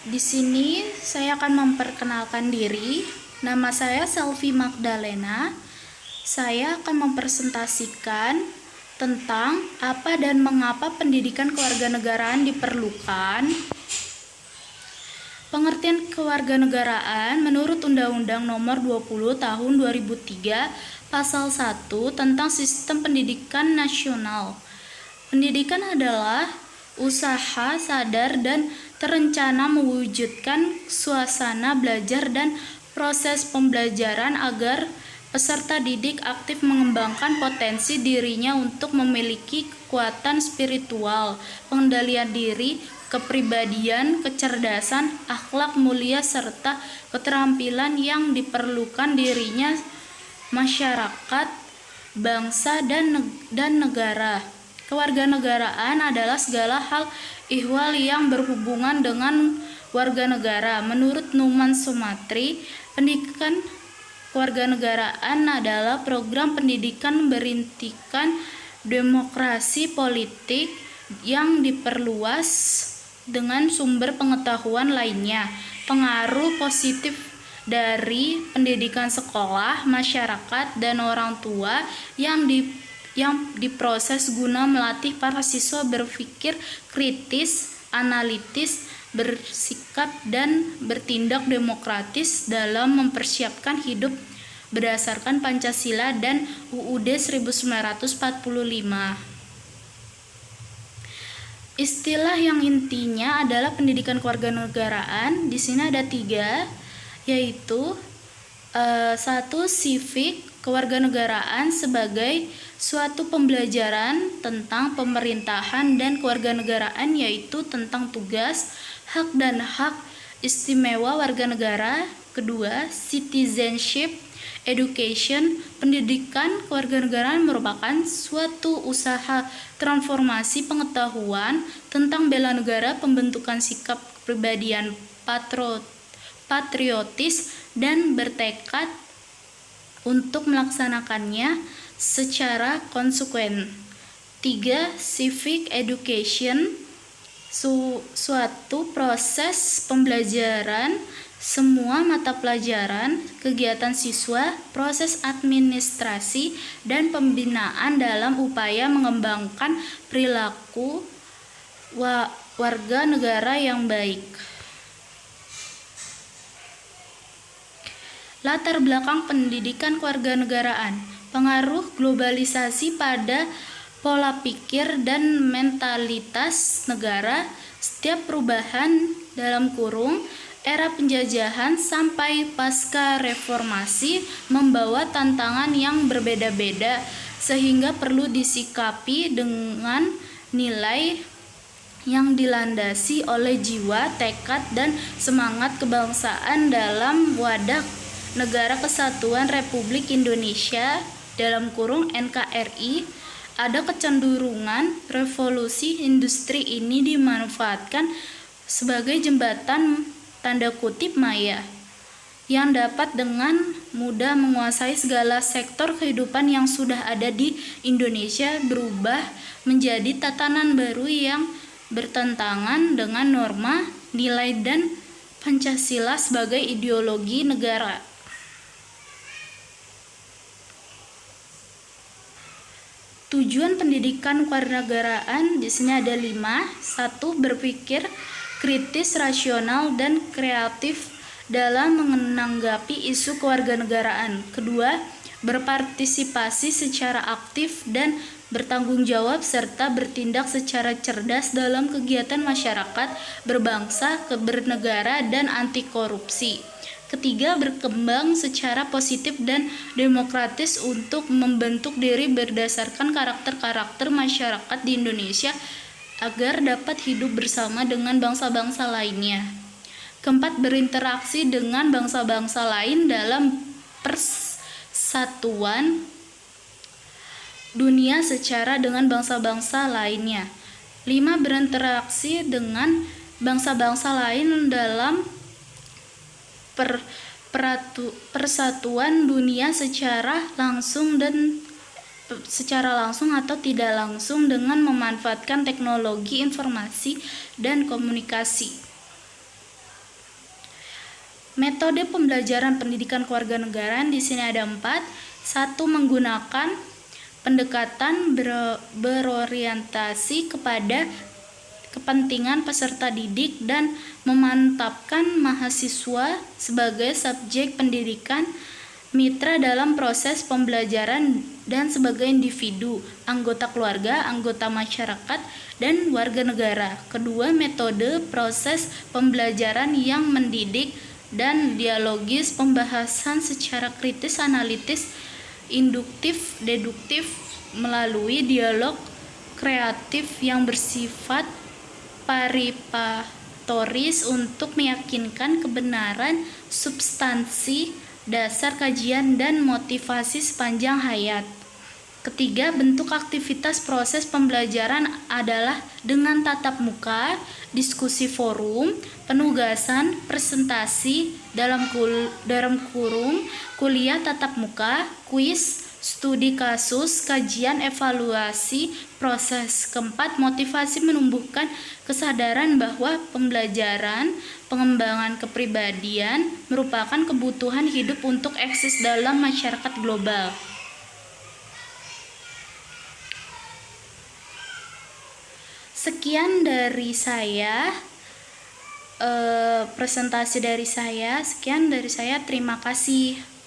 Di sini saya akan memperkenalkan diri. Nama saya Selvi Magdalena. Saya akan mempresentasikan tentang apa dan mengapa pendidikan kewarganegaraan diperlukan. Pengertian kewarganegaraan menurut Undang-Undang Nomor 20 Tahun 2003 Pasal 1 tentang Sistem Pendidikan Nasional. Pendidikan adalah usaha sadar dan terencana mewujudkan suasana belajar dan proses pembelajaran agar peserta didik aktif mengembangkan potensi dirinya untuk memiliki kekuatan spiritual, pengendalian diri, kepribadian, kecerdasan, akhlak mulia, serta keterampilan yang diperlukan dirinya, masyarakat, bangsa, dan negara. Kewarganegaraan adalah segala hal ihwal yang berhubungan dengan warga negara. Menurut Numan Sumatri, pendidikan kewarganegaraan adalah program pendidikan berintikan demokrasi politik yang diperluas dengan sumber pengetahuan lainnya. Pengaruh positif dari pendidikan sekolah, masyarakat, dan orang tua yang diproses guna melatih para siswa berpikir kritis, analitis, bersikap, dan bertindak demokratis dalam mempersiapkan hidup berdasarkan Pancasila dan UUD 1945. Istilah yang intinya adalah pendidikan kewarganegaraan. Di sini ada 3, yaitu 1. Civic kewarganegaraan sebagai suatu pembelajaran tentang pemerintahan dan kewarganegaraan, yaitu tentang tugas, hak dan hak istimewa warga negara. 2. Citizenship education, pendidikan kewarganegaraan merupakan suatu usaha transformasi pengetahuan tentang bela negara, pembentukan sikap kepribadian patriotis dan bertekad untuk melaksanakannya secara konsekuen. 3. Civic education, suatu proses pembelajaran semua mata pelajaran, kegiatan siswa, proses administrasi, dan pembinaan dalam upaya mengembangkan perilaku warga negara yang baik. Latar belakang pendidikan kewarganegaraan, pengaruh globalisasi pada pola pikir dan mentalitas negara. Setiap perubahan (era penjajahan sampai pasca reformasi) membawa tantangan yang berbeda-beda, sehingga perlu disikapi dengan nilai yang dilandasi oleh jiwa, tekad, dan semangat kebangsaan dalam wadah Negara Kesatuan Republik Indonesia (NKRI). Ada kecenderungan revolusi industri ini dimanfaatkan sebagai jembatan tanda kutip maya yang dapat dengan mudah menguasai segala sektor kehidupan yang sudah ada di Indonesia, berubah menjadi tatanan baru yang bertentangan dengan norma, nilai, dan Pancasila sebagai ideologi negara. Tujuan pendidikan kewarganegaraan di sini ada 5. 1. Berpikir kritis, rasional, dan kreatif dalam menanggapi isu kewarganegaraan. 2. Berpartisipasi secara aktif dan bertanggung jawab serta bertindak secara cerdas dalam kegiatan masyarakat, berbangsa, bernegara, dan anti korupsi. 3. Berkembang secara positif dan demokratis untuk membentuk diri berdasarkan karakter-karakter masyarakat di Indonesia agar dapat hidup bersama dengan bangsa-bangsa lainnya. 4. Berinteraksi dengan bangsa-bangsa lain dalam persatuan dunia secara dengan bangsa-bangsa lainnya. 5. Berinteraksi dengan bangsa-bangsa lain dalam persatuan dunia secara langsung atau tidak langsung dengan memanfaatkan teknologi informasi dan komunikasi. Metode pembelajaran pendidikan kewarganegaraan di sini ada 4. 1. Menggunakan pendekatan berorientasi kepada kepentingan peserta didik dan memantapkan mahasiswa sebagai subjek pendidikan mitra dalam proses pembelajaran dan sebagai individu, anggota keluarga, anggota masyarakat, dan warga negara. Kedua, metode proses pembelajaran yang mendidik dan dialogis, pembahasan secara kritis, analitis, induktif, deduktif melalui dialog kreatif yang bersifat paripatoris untuk meyakinkan kebenaran substansi dasar kajian dan motivasi sepanjang hayat. Ketiga, bentuk aktivitas proses pembelajaran adalah dengan tatap muka, diskusi forum, penugasan, presentasi dalam kurung, kuliah tatap muka, kuis, studi kasus, kajian, evaluasi, proses. Keempat, motivasi menumbuhkan kesadaran bahwa pembelajaran, pengembangan kepribadian merupakan kebutuhan hidup untuk eksis dalam masyarakat global. Sekian dari saya, presentasi dari saya. Sekian dari saya, terima kasih.